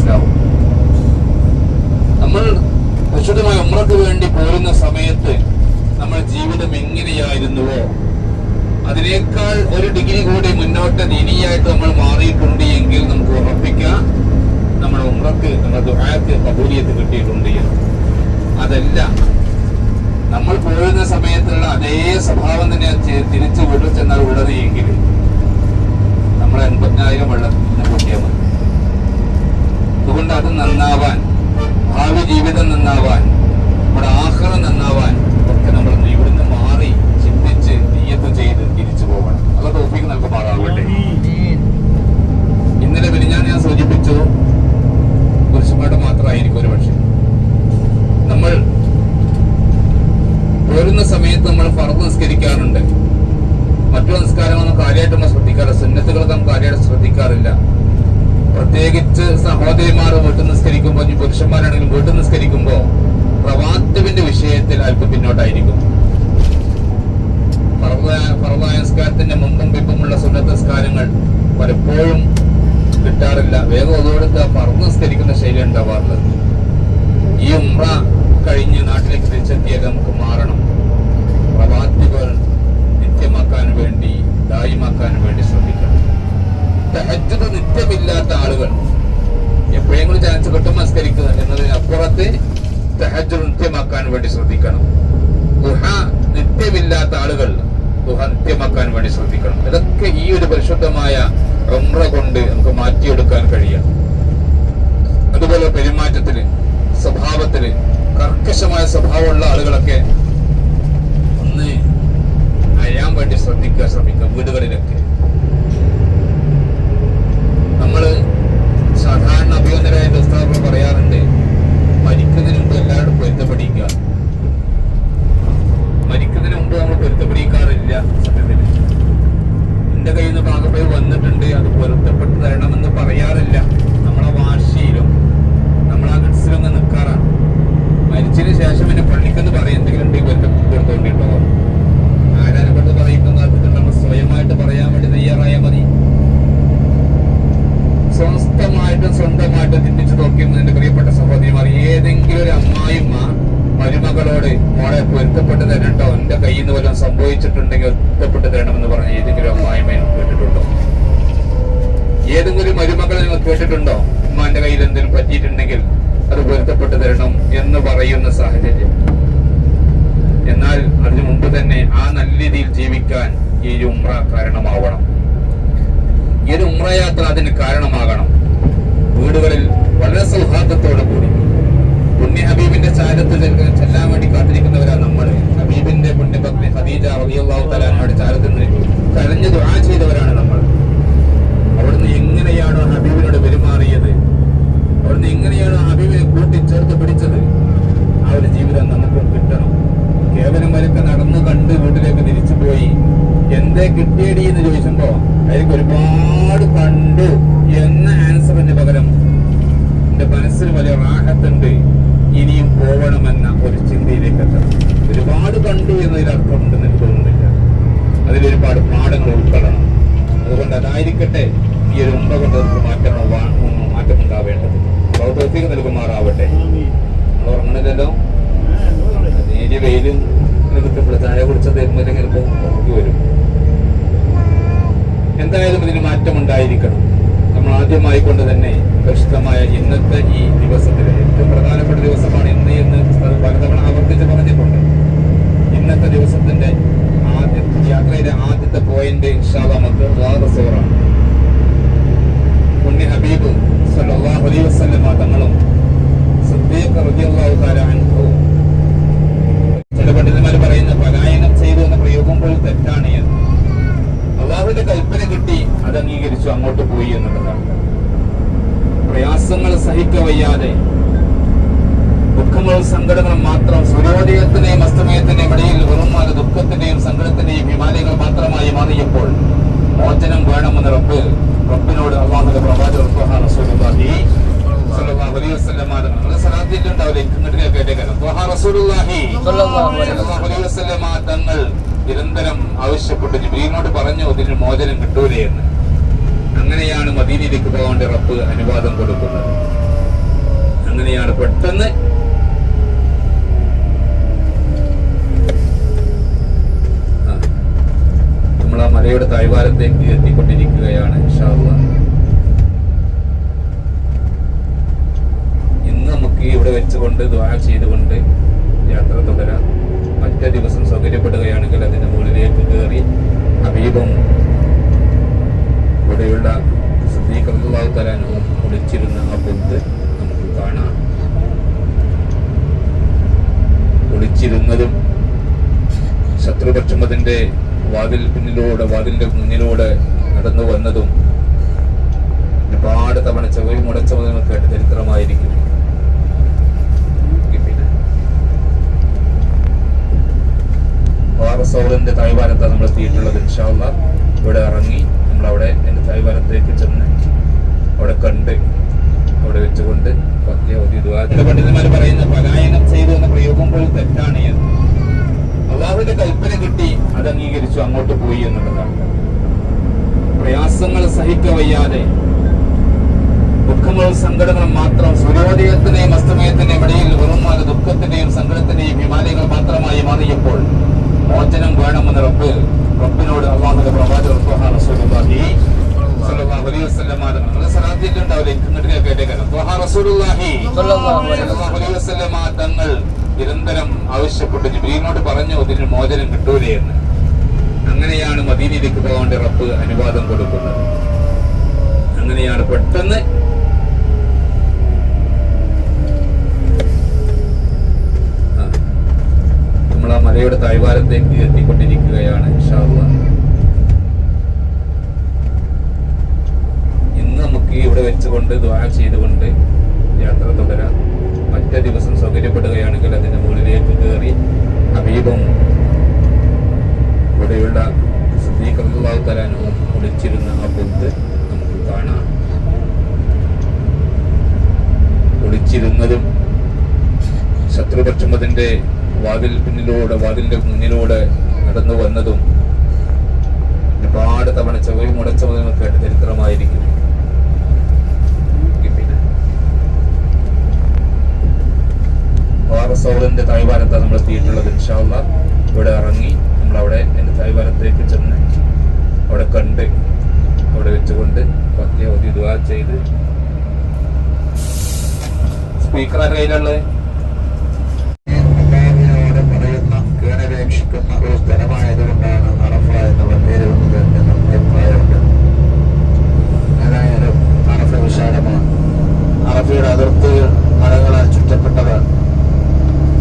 മനസ്സിലാവും. നമ്മൾ പരിശുദ്ധമായ ഉംറയ്ക്ക് വേണ്ടി പോരുന്ന സമയത്ത് നമ്മൾ ജീവിതം എങ്ങനെയായിരുന്നുവോ അതിനേക്കാൾ ഒരു ഡിഗ്രി കൂടി മുന്നോട്ട് ദീനിയായിട്ട് നമ്മൾ മാറിയിട്ടുണ്ട് എങ്കിൽ നമുക്ക് ഉറപ്പിക്കാം നമ്മുടെ ഉംറയ്ക്ക് നമ്മുടെ ദുആക്ക് ഖബൂലിയത്ത് കിട്ടിയിട്ടുണ്ട് എന്ന്. അതല്ല നമ്മൾ പോരുന്ന സമയത്തുള്ള അതേ സ്വഭാവം തന്നെ തിരിച്ചു വീട്ടിൽ ചെന്നാൽ ഉള്ളത് എങ്കിൽ നമ്മൾ 80,000 വെള്ളത്തിന് പൊട്ടിയാൽ മതി. അതുകൊണ്ട് അത് നന്നാവാൻ, ഭാവി ജീവിതം നന്നാവാൻ, നമ്മുടെ ആഖിറത്ത് നന്നാവാൻ ഒക്കെ നമ്മൾ ഇവിടുന്ന് മാറി ചിന്തിച്ച് നിയ്യത്ത് ചെയ്ത് തിരിച്ചു പോകണം. അത് തൗഫീഖ് നൽകുമാറാവട്ടെ. ഇന്നലെ ഞാൻ സൂചിപ്പിച്ചു, പുരുഷന്മാരുടെ മാത്രമായിരിക്കും ഒരു പക്ഷേ. നമ്മൾ പോരുന്ന സമയത്ത് നമ്മൾ ഫർദ് നിസ്കരിക്കാറുണ്ട്. മറ്റു നിസ്കാരങ്ങളൊന്നും കാര്യമായിട്ട് നമ്മൾ ശ്രദ്ധിക്കാറില്ല. സുന്നത്തുകളൊക്കെ നമ്മൾ കാര്യമായിട്ട് ശ്രദ്ധിക്കാറില്ല. പ്രത്യേകിച്ച് സഹോദരിമാർ വീട്ടിൽ നിസ്കരിക്കുമ്പോൾ, പുരുഷന്മാരാണെങ്കിലും വീട്ടിൽ നിസ്കരിക്കുമ്പോൾ റവാത്തിബിന്റെ വിഷയത്തിൽ അല്പം പിന്നോട്ടായിരിക്കും. ഫർദായ നിസ്കാരത്തിന്റെ മുമ്പും പിമ്പുമുള്ള സുന്നത്ത് നിസ്കാരങ്ങൾ പലപ്പോഴും കിട്ടാറില്ല. വേഗം ഒതുകൊടുത്ത് ഫർദ് നിസ്കരിക്കുന്ന ശൈലി ഉണ്ടാവാറുള്ളത്. ഈ ഉംറ കഴിഞ്ഞ് നാട്ടിലേക്ക് തിരിച്ചെത്തിയാൽ നമുക്ക് മാറണം. റവാത്തിബുകൾ നിത്യമാക്കാൻ വേണ്ടി, ദായിമാക്കാൻ വേണ്ടി ശ്രദ്ധിക്കണം. തഹജ്ജുദ് നിത്യമില്ലാത്ത ആളുകൾ എപ്പോഴെങ്കിലും ചാൻസ് കിട്ടും നമസ്കരിക്കുക എന്നതിനപ്പുറത്ത് തഹജ്ജുദ് നിത്യമാക്കാൻ വേണ്ടി ശ്രദ്ധിക്കണം. ദുഹ നിത്യമില്ലാത്ത ആളുകൾ ദുഹ നിത്യമാക്കാൻ വേണ്ടി ശ്രദ്ധിക്കണം. ഇതൊക്കെ ഈ ഒരു പരിശുദ്ധമായ ഉംറ കൊണ്ട് നമുക്ക് മാറ്റിയെടുക്കാൻ കഴിയണം. അതുപോലെ പെരുമാറ്റത്തില്, സ്വഭാവത്തില് കർക്കശമായ സ്വഭാവമുള്ള ആളുകളൊക്കെ ഒന്ന് അയാൻ വേണ്ടി ശ്രമിക്കുക. വീടുകളിലൊക്കെ നമ്മള് സാധാരണ അഭിനന്ദനായ ഉസ്താദുകൾ പറയാറുണ്ട്, മരിക്കുന്നതിന് മുമ്പ് എല്ലാവരും പൊരുത്തപ്പെടിക്കുക. മരിക്കുന്നതിന് മുമ്പ് നമ്മൾ പൊരുത്തപ്പെടിക്കാറില്ല. സത്യത്തിൽ എന്റെ കയ്യിൽ നിന്ന് ഭാഗമായി വന്നിട്ടുണ്ട്, അത് പൊരുത്തപ്പെട്ട് തരണമെന്ന് പറയാറില്ല. നമ്മളെ വാശിയിലും നമ്മളാ ഗഡ്സിലൊന്ന് നിൽക്കാറാണ്. മരിച്ചതിന് ശേഷം എന്നെ പള്ളിക്കെന്ന് പറയും, എന്തെങ്കിലും ഉണ്ടെങ്കിൽ പൊരുത്തോണ്ടിട്ടോ. ആരാനെ കൊണ്ട് പറയിക്കുന്നത് നമ്മൾ സ്വയമായിട്ട് പറയാൻ വേണ്ടി തയ്യാറായാൽ മതി. സ്വന്തമായിട്ടും ചിന്തിച്ചു നോക്കിയിരുന്നു എന്റെ പ്രിയപ്പെട്ട സഹോദരിമാർ. ഏതെങ്കിലും ഒരു അമ്മായിമ്മ മരുമകളോട് മോളെ പൊരുത്തപ്പെട്ട് തരണ്ടോ, എന്റെ കയ്യിൽ നിന്ന് വല്ലതും സംഭവിച്ചിട്ടുണ്ടെങ്കിൽ പൊരുത്തപ്പെട്ട് തരണമെന്ന് പറഞ്ഞ ഏതെങ്കിലും അമ്മായിമ്മ കേട്ടിട്ടുണ്ടോ? ഏതെങ്കിലും മരുമകളെ നിങ്ങൾ കേട്ടിട്ടുണ്ടോ? ഉമ്മാന്റെ കയ്യിൽ എന്തെങ്കിലും പറ്റിയിട്ടുണ്ടെങ്കിൽ അത് പൊരുത്തപ്പെട്ട് തരണം എന്ന് പറയുന്ന സാഹചര്യം. എന്നാൽ അതിനു മുമ്പ് തന്നെ ആ നല്ല രീതിയിൽ ജീവിക്കാൻ ഈ ഉംറ കാരണമാവണം. ഈ ഒരു ഉംറ യാത്ര അതിന് കാരണമാകണം. വീടുകളിൽ വളരെ സൗഹാർദ്ദത്തോടു കൂടി പുണ്യ ഹബീബിന്റെ ചാരത്ത് ചെല്ലാൻ വേണ്ടി കാത്തിരിക്കുന്നവരാണ് നമ്മൾ. ഹബീബിന്റെ പുണ്യഭക്തി ഖദീജ റളിയല്ലാഹു തആല അൻഹയുടെ ചാരത്തിൽ നിന്ന് കരഞ്ഞു ദുആ ചെയ്തവരാണ് നമ്മൾ. അവിടുന്ന് എങ്ങനെയാണോ ഹബീബിനോട് പെരുമാറിയത്, അവിടുന്ന് എങ്ങനെയാണോ ഹബീബിനെ കൂട്ടിച്ചേർത്ത് പിടിച്ചത്, ആ ഒരു ജീവിതം നമുക്കും കിട്ടണം. കേവലം വരക്കെ നടന്നു കണ്ട് വീട്ടിലേക്ക് തിരിച്ചു പോയി എന്തേ കിട്ടിയടി എന്ന് ചോദിക്കുമ്പോ അതിലേക്ക് ഒരുപാട് കണ്ടു എന്ന ആൻസറിന് പകരം എന്റെ മനസ്സിൽ വലിയ റാഹത്തുണ്ട്, ഇനിയും പോകണമെന്ന ഒരു ചിന്തയിലേക്ക് എത്തണം. ഒരുപാട് കണ്ടു എന്നതിൽ അർത്ഥമുണ്ടെന്ന് എനിക്ക് തോന്നുന്നില്ല. അതിലൊരുപാട് പാഠങ്ങൾ ഉൾക്കൊള്ളണം. അതുകൊണ്ട് അതായിരിക്കട്ടെ ഈ ഒരു ഉംറ കൊണ്ട് മാറ്റമുണ്ടാവേണ്ടത്. തൗഫീഖ് നൽകുമാറാവട്ടെ. നമ്മൾ ഉറങ്ങണില്ലല്ലോ, നേരിയ വെയിലും കിട്ടുമ്പോൾ ചായ കുടിച്ചത് എന്തെങ്കിലും പൊക്കി വരും. എന്തായാലും ഇതിന് മാറ്റമുണ്ടായിരിക്കണം. നമ്മൾ ആദ്യമായിക്കൊണ്ട് തന്നെ പരിശുദ്ധമായ ഇന്നത്തെ ഈ ദിവസത്തിലെ ഏറ്റവും പ്രധാനപ്പെട്ട ദിവസമാണ് ഇന്ന് എന്ന് പലതവണ ആവർത്തിച്ച് പറഞ്ഞിട്ടുണ്ട്. ഇന്നത്തെ ദിവസത്തിന്റെ യാത്രയിലെ ആദ്യത്തെ പോയിന്റ് ഇൻഷാ അല്ലാഹ് നമുക്ക് റസൂറാണ്. പുണ്യ ഹബീബ് സല്ലല്ലാഹു അലൈഹി വസല്ലം തങ്ങളും സിദ്ദീഖ് റളിയല്ലാഹു തആല അൻഹു. ചില പണ്ഡിതന്മാർ പറയുന്ന പലായനം ചെയ്തു എന്ന പ്രയോഗം പോലും തെറ്റാണ് എന്ന്. അള്ളാഹുവിന്റെ കൽപ്പന കിട്ടി, അത് അംഗീകരിച്ചു, അങ്ങോട്ട് പോയി എന്നുള്ളതാണ്. പ്രയാസങ്ങൾ സഹിക്കവയ്യാതെ ദുഃഖങ്ങളും സങ്കടങ്ങളും മാത്രം സൂര്യോദയത്തിന്റെയും അസ്തമയത്തിന്റെയും ഇടയിൽ വെറും ദുഃഖത്തിന്റെയും സങ്കടത്തിന്റെയും ഹിമാലയങ്ങൾ മാത്രമായി മാറിയപ്പോൾ മോചനം വേണമെന്ന് റബ്ബിനോട് അള്ളാഹുവിന്റെ പ്രവാചകർ റസൂലുള്ളാഹി സ്വല്ലല്ലാഹു അലൈഹി വസല്ലം തങ്ങൾ നിരന്തരം ആവശ്യപ്പെട്ടു, ജിബ്രീലിനോട് പറഞ്ഞു ഇതിന് മോചനം കിട്ടൂലേ എന്ന്. അങ്ങനെയാണ് മദീനയിലേക്ക് പോകാൻ റബ്ബ് അനുവാദം കൊടുക്കുന്നത്. അങ്ങനെയാണ് പെട്ടെന്ന് നമ്മൾ ആ മലയുടെ താഴ്വാരത്തേക്ക് എത്തിക്കൊണ്ടിരിക്കുകയാണ് ഇൻഷാ അല്ലാഹ്. ഇന്ന് നമുക്ക് ഇവിടെ വെച്ചുകൊണ്ട് ദുആ ചെയ്തുകൊണ്ട് യാത്ര തുടരാം. മറ്റേ ദിവസം സൗകര്യപ്പെടുകയാണെങ്കിൽ അതിന്റെ മുകളിലേക്ക് കയറി ഹബീബും ഇവിടെയുള്ള സിദ്ദീഖ് റളിയല്ലാഹു തആല അൻഹു കുളിച്ചിരുന്ന ആ പൊത്ത് നമുക്ക് കാണാം. കുളിച്ചിരുന്നതും ശത്രുപക്ഷം അതിന്റെ വാതിലിന്റെ മുന്നിലൂടെ നടന്നു വന്നതും ഒരുപാട് തവണ ചെവി മുടച്ചതും കേട്ട് ചരിത്രമായിരിക്കും. സൗറിന്റെ താഴ്വാരത്താണ് നമ്മൾ എത്തിയിട്ടുള്ളത് ഇൻഷാ അല്ലാഹ്. ഇവിടെ ഇറങ്ങി നമ്മൾ അവിടെ എന്റെ താഴ്വാരത്തേക്ക് ചെന്ന് അവിടെ കണ്ട് അവിടെ വെച്ചുകൊണ്ട് പണ്ഡിതന്മാർ പറയുന്ന പലായനം ചെയ്തു എന്ന പ്രയോഗം പോലും തെറ്റാണ് എന്ന്. അള്ളാഹുവിന്റെ കൽപ്പന കിട്ടി, അത് അംഗീകരിച്ചു, അങ്ങോട്ട് പോയി എന്നുള്ളതാണ്. പ്രയാസങ്ങൾ സഹിക്കവയ്യാതെ ദുഃഖങ്ങളും സങ്കടങ്ങളും മാത്രം സൂര്യോദയത്തിന്റെയും അസ്തമയത്തിന്റെയും ഇടയിൽ വെറും ദുഃഖത്തിന്റെയും സങ്കടത്തിന്റെയും ഹിമാലയങ്ങൾ മാത്രമായി മാറിയപ്പോൾ മോചനം വേണമെന്ന് റബ്ബിനോട് അള്ളാഹുവിന്റെ പ്രവാചകർ റസൂലുള്ളാഹി സ്വല്ലല്ലാഹു അലൈഹി വസല്ലം തങ്ങൾ നിരന്തരം ആവശ്യപ്പെട്ട് ജിബ്രീലിനോട് പറഞ്ഞു ഇതിന് മോചനം കിട്ടൂലേ എന്ന്. അങ്ങനെയാണ് മദീനയിലേക്ക് പോകാൻ റബ്ബ് അനുവാദം കൊടുക്കുന്നത്. അങ്ങനെയാണ് പെട്ടെന്ന് നമ്മൾ ആ മലയുടെ താഴ്വാരത്തേക്ക് എത്തിക്കൊണ്ടിരിക്കുകയാണ് ഇൻഷാ അല്ലാഹ്. ഇന്ന് നമുക്ക് ഇവിടെ വെച്ചുകൊണ്ട് ദുആ ചെയ്തുകൊണ്ട് യാത്ര തുടരാം. മറ്റേ ദിവസം സൗകര്യപ്പെടുകയാണെങ്കിൽ അതിന്റെ മുകളിലേക്ക് കയറി ഹബീബും ഇവിടെയുള്ള സിദ്ദീഖ് റളിയല്ലാഹു തആല അൻഹു കുളിച്ചിരുന്ന ആ പൊത്ത് നമുക്ക് കാണാം. കുളിച്ചിരുന്നതും ശത്രുപക്ഷം അതിന്റെ വാതിലിന്റെ മുന്നിലൂടെ നടന്നു വന്നതും ഒരുപാട് തവണ ചെവി മുടച്ചതും കേട്ട് ചരിത്രമായിരിക്കും. സൗറിന്റെ താഴ്വാരത്താണ് നമ്മൾ എത്തിയിട്ടുള്ളത് ഇൻഷാ അല്ലാഹ്. ഇവിടെ ഇറങ്ങി നമ്മൾ അവിടെ എന്റെ താഴ്വാരത്തേക്ക് ചെന്ന് അവിടെ കണ്ട് അവിടെ വെച്ചുകൊണ്ട് ദുആ ചെയ്ത് സ്പീക്കർ കയ്യിലുള്ളത് പറയുന്ന കേണപേക്ഷിക്കുന്ന ഒരു സ്ഥലമായതുകൊണ്ടാണ് അറഫ എന്നുള്ള പേര് വന്നത് എന്ന അഭിപ്രായമുണ്ട്. ഏതായാലും അറഫ വിശാലമാണ്. അറഫയുടെ അതിർത്തികൾ മലകളാൽ ചുറ്റപ്പെട്ടവർ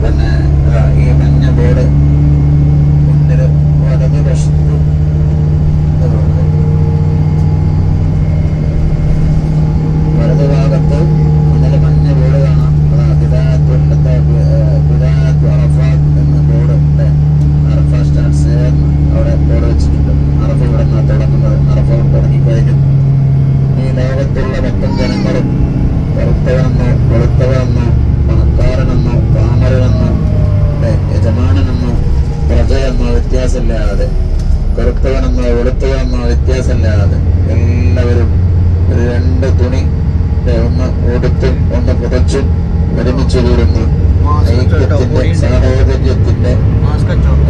പിന്നെ ഈ മഞ്ഞ ബോർഡ് മുന്നില് വലതുവശത്ത് വലതുഭാഗത്ത് മുന്നിൽ മഞ്ഞ ബോർഡ് കാണാം. ബിദാഅത്തു അറഫാത്ത് എന്ന ബോർഡ് ഉണ്ട്. അറഫ സ്റ്റാർട്ട്സ് അവിടെ ബോർഡ് വെച്ചിട്ടുണ്ട്. അറഫ ഇവിടെ നിന്നാണ് തുടങ്ങുന്നത്. അറഫ തുടങ്ങിക്കഴിഞ്ഞു. ഈ ലോകത്തുള്ള മൊത്തം ജനങ്ങളും കറുത്തവനെന്നോ വെളുത്തവനെന്നോ പണക്കാരനെന്നോ പാമരനെന്നോ യജമാനെന്നോ പ്രജയെന്നോ വ്യത്യാസമില്ലാതെ, കറുത്തവനെന്നോ വെളുത്തവനെന്നോ വ്യത്യാസമില്ലാതെ എല്ലാവരും ഒരു രണ്ട് തുണി ഒന്ന് ഉടുത്തും ഒന്ന് പുതച്ചും ഒരുമിച്ച് കൂടുന്നു. ഐക്യത്തിന്റെ സാഹോദര്യത്തിന്റെ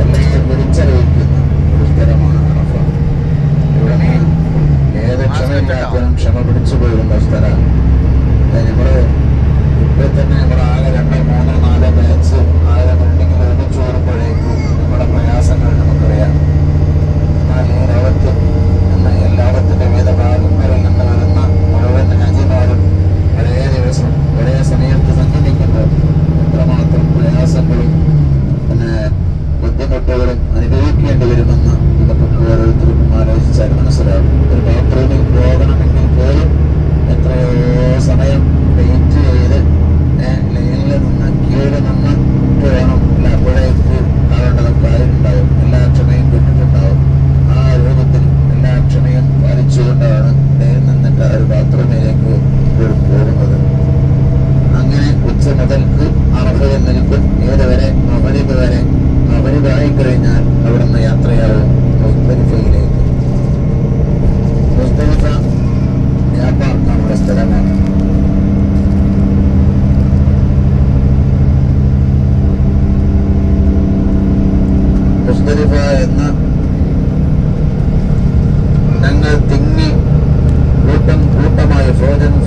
എല്ലാം വിളിച്ചറിയിക്കുന്ന ഒരു സ്ഥലമാണ് അറഫ. ഇവിടെ ഏത് ക്ഷമയില്ലാത്തവനും ക്ഷമ പിടിച്ചു പോയിരുന്ന സ്ഥലമാണ്. നമ്മള് ഇപ്പൊ തന്നെ നമ്മുടെ ആകെ 2, 3, 4 ബാച്ച് ആകെ ബിൽഡിങ്ങിൽ ഒരുമിച്ച് വരുമ്പോഴേക്കും നമ്മുടെ പ്രയാസങ്ങൾ നമുക്കറിയാം. എന്നാൽ ഈ ലോകത്ത് ലോകത്തിന്റെ വിവിധ ഭാഗങ്ങളിൽ നിന്ന് വരുന്ന മുഴുവൻ രാജ്യമാരും ഒരേ ദിവസം ഒരേ സമയത്ത് സഞ്ചരിക്കുമ്പോൾ എത്രമാത്രം പ്രയാസങ്ങളും പിന്നെ ബുദ്ധിമുട്ടുകളും അനുഭവിക്കേണ്ടി വരുമെന്ന് നമുക്ക് ഓരോരുത്തർക്കും ആലോചിച്ചാൽ മനസ്സിലാവും. ഒരു ബാത്റൂമിൽ പോകണമെങ്കിൽ പോലും എത്രയോ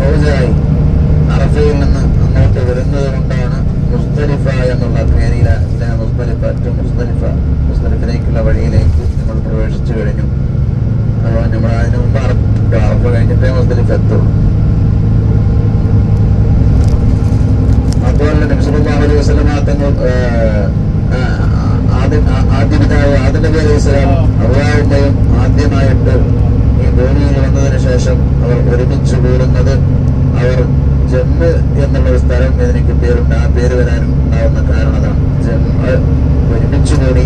ഖുറൂജായി അറഫയിൽ നിന്ന് അങ്ങോട്ട് വരുന്നത് കൊണ്ടാണ് മുസ്ദലിഫ എന്നുള്ള പേരില മുസ്ദലിഫിലേക്കുള്ള വഴിയിലേക്ക് നമ്മൾ പ്രവേശിച്ചു കഴിഞ്ഞു. അപ്പോൾ നമ്മൾ അതിന് മുമ്പ് അറഫ കഴിഞ്ഞിട്ടേ മുസ്ദലിഫ എത്തുള്ളൂ. അതുപോലെ നബി സല്ലല്ലാഹു അലൈഹി വസല്ലം തങ്ങൾ ആദ്യ നബി അലൈഹി സ്വലാം ഹവ്വായും ആദ്യമായിട്ട് ഈ ഭൂമിയിൽ വന്നതിന് ശേഷം അവർ ഒരുമിച്ച് കൂടുന്നത് അവർ ജമ്മ് എന്നുള്ള ഒരു സ്ഥലം ഇതിന് കിട്ടിയതുകൊണ്ട് ആ പേര് വരാനും ഉണ്ടാവുന്ന കാരണം അതാണ്. ജമ്മ് ഒരുമിച്ച് കൂടി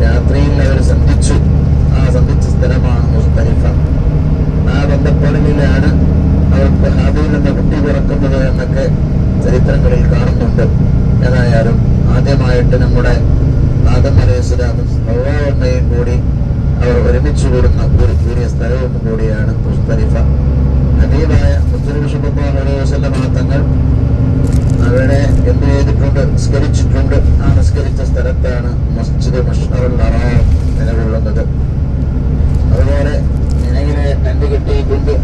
രാത്രിയിൽ അവർ സന്ധിച്ചു. ആ സന്ധിച്ച സ്ഥലമാണ് മുസ്ദലിഫ. ആ ബന്ധപ്പെടലിലാണ് അവർക്ക് ഹാബീൽ എന്ന കുട്ടി പിറക്കുന്നത് എന്നൊക്കെ ചരിത്രങ്ങളിൽ കാണുന്നുണ്ട്. ഏതായാലും ആദ്യമായിട്ട് നമ്മുടെ ആദം അലൈഹിസ്സലാമും ഹവ്വായും കൂടി അവർ ഒരുമിച്ച് കൂടുന്ന ഒരു കൂടിയ സ്ഥലവും കൂടിയാണ് മുസ്ദലിഫ. ഹബീബായ മുത്തനബി സല്ലല്ലാഹു അലൈഹി വസല്ലം തങ്ങൾ അവിടെ എന്ത് ചെയ്തിട്ടുണ്ട്? നിസ്കരിച്ചിട്ടുണ്ട്. ആ നിസ്കരിച്ച സ്ഥലത്താണ് മസ്ജിദ് മശ്അറുൽ ഹറാം നിലകൊള്ളുന്നത്. അതുപോലെ മിനയിലെ ടെന്റ് കെട്ടിയിട്ടുണ്ട്.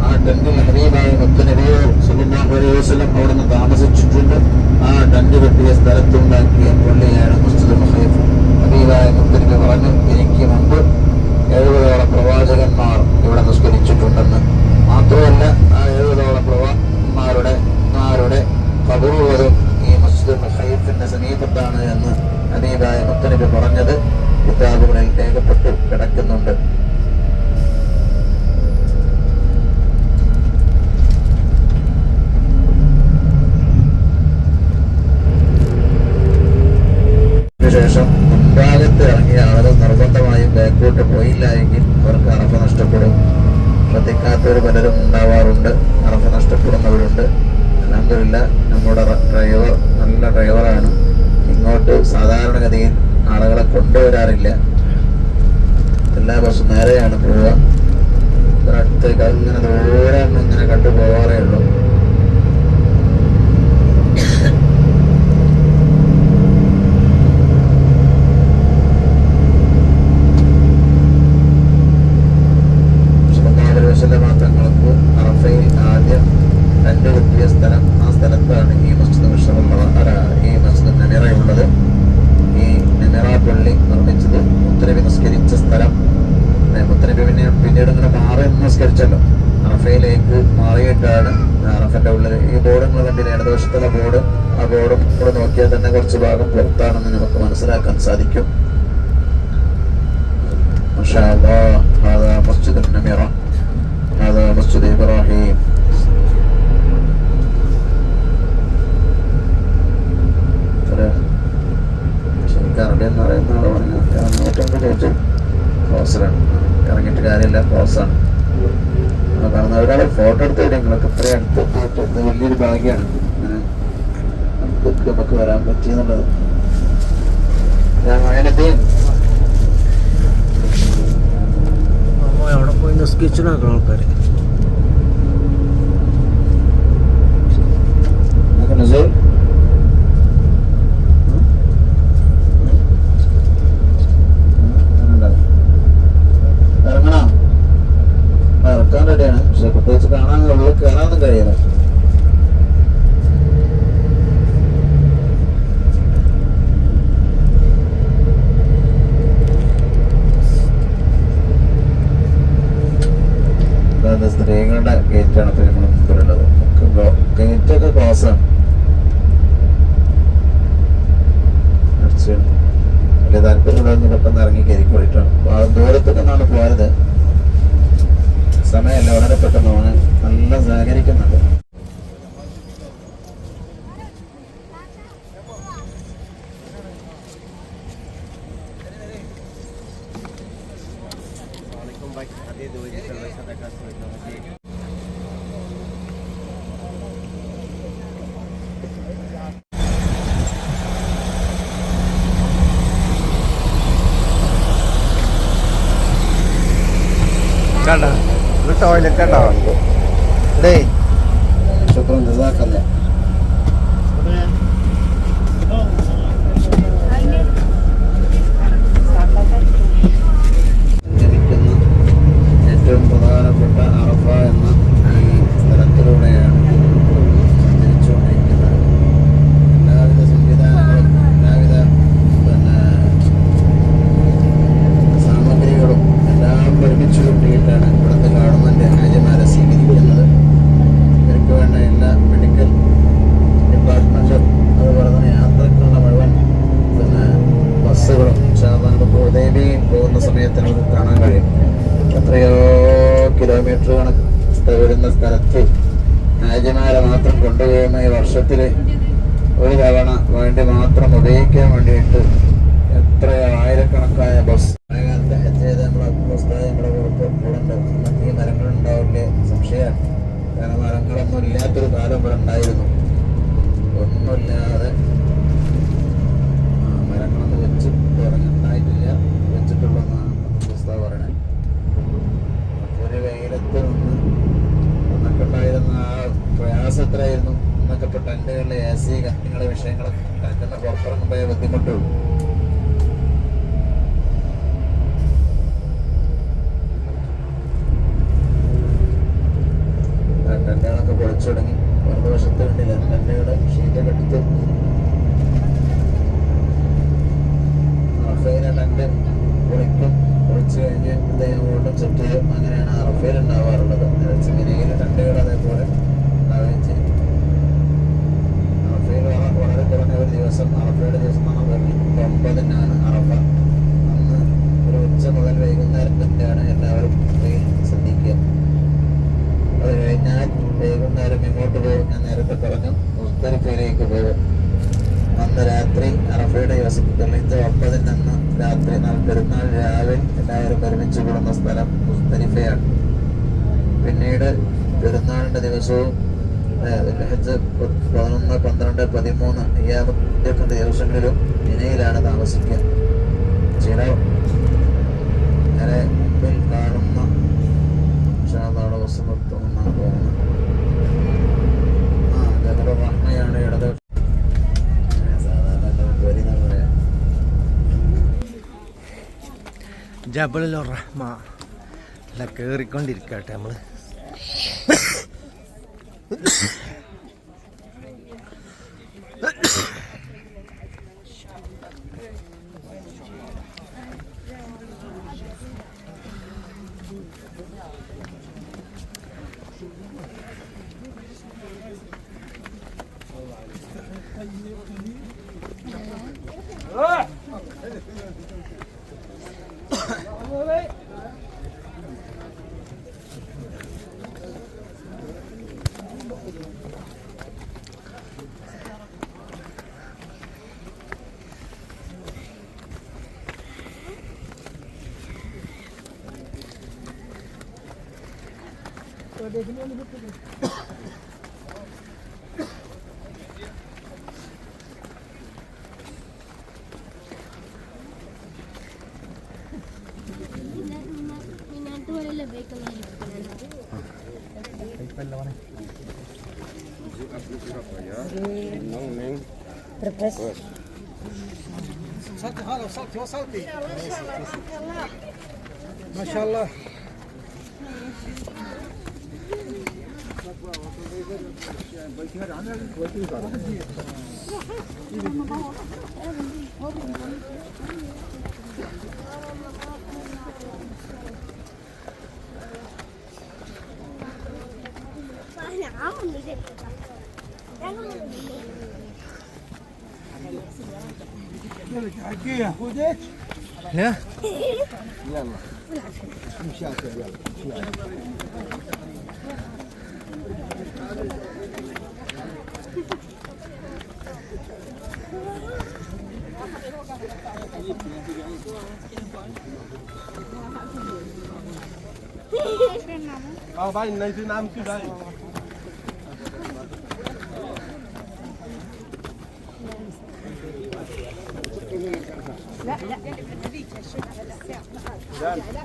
ആ ടെന്റിൽ ഹബീബായ മുത്തനബി സല്ലല്ലാഹു അലൈഹി വസല്ലം അവിടുന്ന് താമസിച്ചിട്ടുണ്ട്. ആ ടെന്റ് കെട്ടിയ സ്ഥലത്തുണ്ടാക്കിയ പള്ളിയാണ് മസ്ജിദുൽ ഖൈഫ്. ഹബീബായ മുത്തനബി പറഞ്ഞു, എനിക്ക് മുമ്പ് 70ഓളം പ്രവാചകന്മാർ ഇവിടെ നിസ്കരിച്ചിട്ടുണ്ടെന്ന്. മാത്രമല്ല ആ 70ഓളം പ്രവാചകന്മാരുടെ ഖബറുകളും ഈ മസ്ജിദുൽ ഖൈഫിന്റെ സമീപത്താണ് എന്ന് ഹബീബായ മുത്തനബി പറഞ്ഞത് കിതാബുകളിൽ രേഖപ്പെട്ടു കിടക്കുന്നുണ്ട്. ശേഷം മുൻഭാഗത്ത് ഇറങ്ങിയ ആളുകൾ നിർബന്ധമായും ബാക്കോട്ട് പോയില്ല എങ്കിൽ അവർക്ക് അറഫ നഷ്ടപ്പെടും. ശ്രദ്ധിക്കാത്തവർ പലരും ഉണ്ടാവാറുണ്ട്. അറഫ നഷ്ടപ്പെടുന്നവരുണ്ട്. അൽഹംദുലില്ലാഹ് നമ്മുടെ ഡ്രൈവർ നല്ല ഡ്രൈവറാണ്. ഇങ്ങോട്ട് സാധാരണഗതിയിൽ ആളുകളെ കൊണ്ടുവരാറില്ല. എല്ലാ ബസ്സും നേരെയാണ് പോവുക. അടുത്തേക്ക് അങ്ങനെ ദൂരെ ഇങ്ങനെ കണ്ടു പോവാറേ ഉള്ളൂ. തങ്ങൾക്ക് അറഫയിൽ ആദ്യം ടെന്റ് കിട്ടിയ സ്ഥലം, ആ സ്ഥലത്താണ് ഈ മസ്ജിദ് നമിറ ഉള്ളത്. ഈ നമിറ പള്ളി നിർമ്മിച്ചത് മുത്തനബി നിസ്കരിച്ച സ്ഥലം. മുത്തനബി പിന്നീട് ഇങ്ങനെ മാറി നിസ്കരിച്ചല്ലോ, അറഫയിലേക്ക് മാറിയിട്ടാണ് അറഫന്റെ ഉള്ളിൽ ഈ ബോർഡ് നിങ്ങൾ കണ്ടില്ല, ഇടതുവശത്തുള്ള ബോർഡ്. ആ ബോർഡും കൂടെ നോക്കിയാൽ തന്നെ കുറച്ച് ഭാഗം പുറത്താണെന്ന് നമുക്ക് മനസ്സിലാക്കാൻ സാധിക്കും. മാഷാ അല്ലാഹ്, ഹാദാ മസ്ജിദുൻ നമിറ, ഹാദാ മസ്ജിദ് ഇബ്രാഹിം. ശരിക്കും അറബി എന്ന് പറയുന്ന ആള് പറഞ്ഞു 150 ക്ലോസിലാണ്. ഇറങ്ങിയിട്ട് കാര്യമില്ല, ക്ലോസാണ്. കാരണം ഒരാളെ ഫോട്ടോ എടുത്ത് വരും. നിങ്ങൾക്ക് ഇത്രയും അടുത്തെത്തിയിട്ട് ഇത് വലിയൊരു ഭാഗ്യമാണ് ഇങ്ങനെ നമുക്ക് വരാൻ പറ്റിയെന്നുള്ളത്. അവിടെ പോയി നിസ്കരിച്ചിട്ടാക്കണം ആൾക്കാര്. ഇറങ്ങണം, ഇറക്കാൻ റെഡിയാണ്. പക്ഷെ പ്രത്യേകിച്ച് കാണാൻ ഉള്ളിൽ കയറാനൊന്നും കഴിയില്ല. സ്ത്രീകളുടെ ഗേറ്റാണ് ഇപ്പൊ നമ്മൾ മുമ്പിലുള്ളത്. ഗേറ്റൊക്കെ ക്ലോസാണ്. വലിയ താല്പര്യമുള്ളതെന്ന് പെട്ടെന്ന് ഇറങ്ങി കയറിക്കൊണ്ടിട്ടാണ്. ദൂരത്തൊക്കെ നിന്നാണ് പോയത്. സമയമല്ല, വളരെ പെട്ടെന്ന് അവന് നല്ല സഹകരിക്കുന്നുണ്ട്. കണ്ട ഇത് ടോയ്ലറ്റ് ഉണ്ടാവും. ഡേ ശുക്രൻ ജസാക്കല്ല. ജനിക്കുന്ന ഏറ്റവും പ്രധാനപ്പെട്ട അറഫ എന്ന ഈ സ്ഥലത്തിലൂടെയാണ് മാത്രം കൊണ്ടുപോകുന്ന ഈ വർഷത്തിൽ ഒരു തവണ വേണ്ടി മാത്രം ഉപയോഗിക്കാൻ വേണ്ടിയിട്ട് എത്രയോ ആയിരക്കണക്കായ ബസ് മഴക്കാലത്ത് ചെയ്ത് നമ്മളെ പുസ്തകം നമ്മുടെ കൂടുണ്ട്. ഈ മരങ്ങളുണ്ടാവില്ലേ സംശയമാണ്. കാരണം മരങ്ങളൊന്നും ഇല്ലാത്തൊരു കാലം ഇവിടെ ഉണ്ടായിരുന്നു. ഒന്നുമില്ലാതെ മരങ്ങളൊന്നും വെച്ച് തുടങ്ങിണ്ടായിട്ടില്ല, വെച്ചിട്ടുള്ളതെന്നാണ് പുസ്തകം പറയണേ. ഒരു വെയിലത്ത് നിന്ന് അന്നൊക്കെ ഉണ്ടായിരുന്ന ആ പ്രയാസം എത്രയായിരുന്നു. അന്നൊക്കെ ഇപ്പോൾ ടെന്റുകളിലെ AC കാര്യങ്ങളെ വിഷയങ്ങളൊക്കെ ടെന്റിന് പുറത്തിറങ്ങുമ്പോഴേ ബുദ്ധിമുട്ടുള്ളൂ. ടെന്റുകളൊക്കെ പൊളിച്ചു തുടങ്ങി. വലതുവശത്ത് കണ്ടില്ല ടെന്റുകളുടെ ഷീറ്റൊക്കെ എടുത്ത് അറഫയിലെ ടെന്റ് പൊളിക്കും. പൊളിച്ചു കഴിഞ്ഞ് വീണ്ടും സെറ്റ് ചെയ്യും. അങ്ങനെയാണ് അറഫയിൽ ഉണ്ടാവാറുള്ളത്. മിനയിലെ ടെന്റുകൾ അതേപോലെ ഉണ്ടാവുകയും ചെയ്യും. അറഫയിൽ വളരെ കുറഞ്ഞ ഒരു ദിവസം, അറഫയുടെ ദിവസം 9-നാണ് അറഫ. അന്ന് ഒരു ഉച്ച മുതൽ വൈകുന്നേരം വരെയാണ് എല്ലാവരും ശ്രദ്ധിക്കുക. അത് കഴിഞ്ഞാൽ വൈകുന്നേരം ഇങ്ങോട്ട് പോകും. ഞാൻ നേരത്തെ പറഞ്ഞു മുസ്ദലിഫയിലേക്ക് പോകും. അന്ന് രാത്രി അറഫയുടെ ദിവസം 9-ന് രാത്രി പെരുന്നാൾ രാവിലെ എല്ലാവരും ഒരുമിച്ച് കൂടുന്ന സ്ഥലം മുസ്ദലിഫയാണ്. പിന്നീട് പെരുന്നാളിന്റെ ദിവസവും 11, 12, 13 അയ്യാമത്തിന്റെ ദിവസങ്ങളിലും മിനയിലാണ് താമസിക്കുക. ചില നേരെ മുമ്പിൽ കാണുന്ന ബസ് നിർത്തുമെന്നാണ് തോന്നുന്നത്. ജബലുർ റഹ്മയാണ് ഇടത്. സാധാരണ വരിന്ന പറയാം ജബലുർ റഹ്മ അല്ല കേറിക്കൊണ്ടിരിക്കട്ടെ നമ്മള്. Masyaallah. لا يلا مشاكل يلا بعد ننزل نعمل كده لا لا هذيك الشيء على الساعه لا لا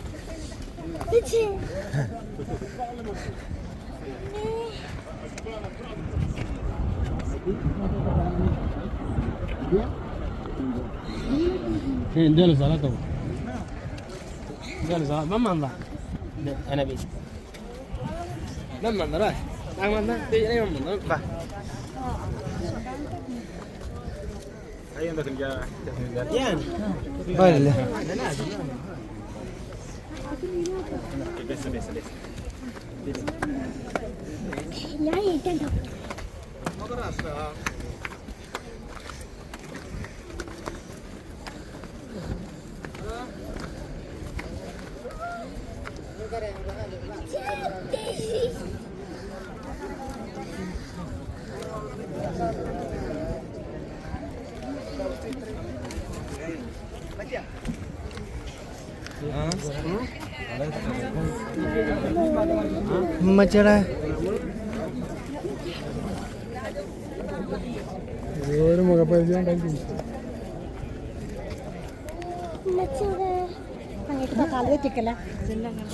فين دول صلاته دول صلاة ما منضع أنا بيش ما منضع راح أنا ما تيجي أنا ما منضع راح أي عندك الجا يعني ولا بس لا يتنقل ما قرأت ഉമ്മച്ചേടാ ഒരു മുഖപരിചയം ഉണ്ടാക്കി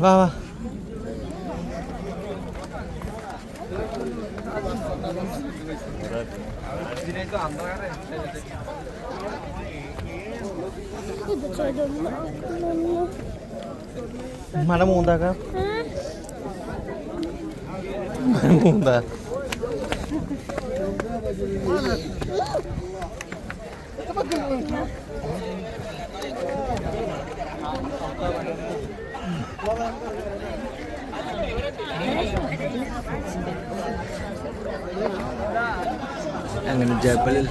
വാ വാ മട മൂന്നാക്കാം മൂന്നാ അങ്ങനെ ജബലിൽ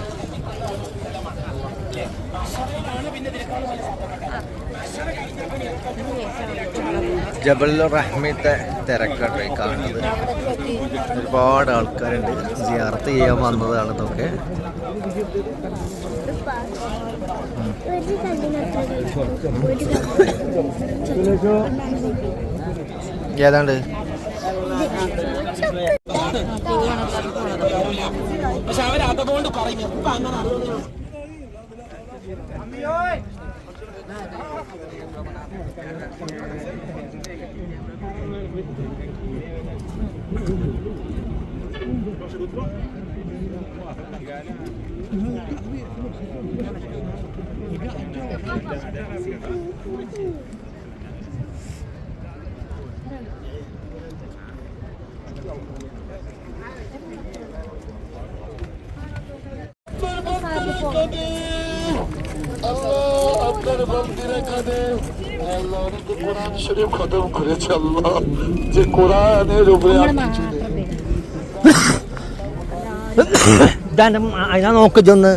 ജബൽ റഹ്മത്തെ തിരക്കാണ് കാണുന്നത്. ഒരുപാട് ആൾക്കാരുണ്ട്, സിയാറത്ത് ചെയ്യാൻ വന്നതാണ് ഇതൊക്കെ. ഏതാണ്ട് പക്ഷെ അവരതുകൊണ്ട് പറഞ്ഞു কোরআন শরীফ খতম করেছে আল্লাহ, যে কোরআনের উপরে അതിനാ നോക്കൊന്ന്.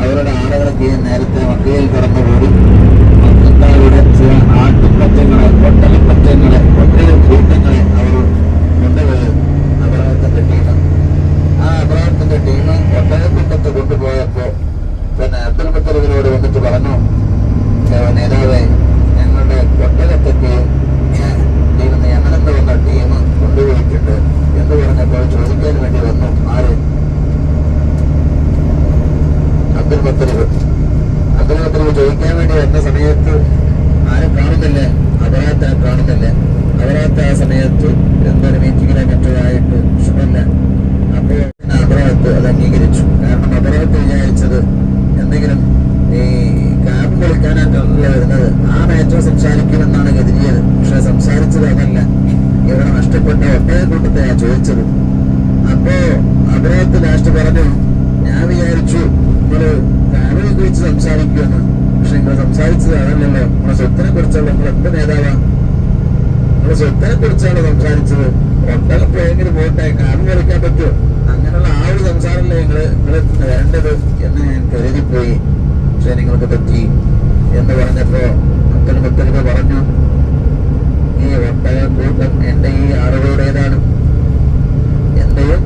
അവരുടെ ആളുകളൊക്കെ നേരത്തെ മക്കയിൽ കടന്നുകൂടി മക്കക്കാരുടെ ചില ആട്ടുപറ്റങ്ങളെ, ഒട്ടകപ്പറ്റങ്ങളെ, ഒട്ടക കൂട്ടങ്ങളെ അവർ കൊണ്ടുപോയി അബ്രഹത്തിന്റെ ടീം. ആ അബ്രഹത്തിന്റെ ടീം ഒട്ടകക്കൂട്ടത്ത് കൊണ്ടുപോയപ്പോ പിന്നെ അബ്ദുൽ മുത്തലിബിനോട് വന്നിട്ട് പറഞ്ഞു, നേതാവേ, ഞങ്ങളുടെ ഒട്ടകത്തെയും ടീമിന്ന് യമനെന്ന് വന്ന ടീം കൊണ്ടുപോയിട്ടുണ്ട് എന്ന് പറഞ്ഞപ്പോൾ ചോദിക്കാൻ വേണ്ടി വന്നു. ആര്? അബ്ദുൽ മുത്തലിബ് ചോദിക്കാൻ വേണ്ടി വന്ന സമയത്ത് ആരും കാണുന്നില്ലേ? അബറാത്ത് കാണുന്നില്ലേ? അബറാത്ത് ആ സമയത്ത് എന്തൊരു മീറ്റിങ്ങിനെ മറ്റൊരായിട്ട് ഇഷ്ടമല്ല. അപ്പോൾ അബറാത്ത് അത് അംഗീകരിച്ചു. കാരണം അബറാത്ത് വിചാരിച്ചത് എന്തെങ്കിലും ഈ കാബ് വിളിക്കാനായിട്ടല്ല വരുന്നത്, ആ ഏറ്റവും സംസാരിക്കുമെന്നാണ് കരുതിയത്. പക്ഷെ സംസാരിച്ചത് അതല്ല, ഇവിടെ നഷ്ടപ്പെട്ട ഒട്ടേ കൂട്ടത്തെയാ ചോദിച്ചത്. അപ്പോ അബറാത്ത് ലാസ്റ്റ് പറഞ്ഞു, ഞാൻ വിചാരിച്ചു നിങ്ങള് കാബിനെ കുറിച്ച് സംസാരിക്കുമെന്ന്, പക്ഷെ നിങ്ങൾ സംസാരിച്ചത് അതല്ലല്ലോ. നിങ്ങളെ സ്വത്തിനെ കുറിച്ചുള്ള നിങ്ങൾ എന്ത് നേതാവാ? നിങ്ങളെ സ്വത്തിനെ കുറിച്ചാണ് സംസാരിച്ചത്. ഒട്ടകം പോയെങ്കിലും പോട്ടെ, കാബ് കളിക്കാൻ പറ്റുമോ? അങ്ങനെയുള്ള ആ ഒരു സംസാരമല്ലേ നിങ്ങൾ വരേണ്ടത് എന്ന് ഞാൻ കരുതിപ്പോയി. പക്ഷെ നിങ്ങൾക്ക് പറ്റി എന്ന് പറഞ്ഞപ്പോ അബ്ദുൽ മുത്തലിബ് പറഞ്ഞു, ഈ ഒട്ടക കൂട്ടം എന്റെ ഈ ആളുകളുടേതാണ്. എന്റെയും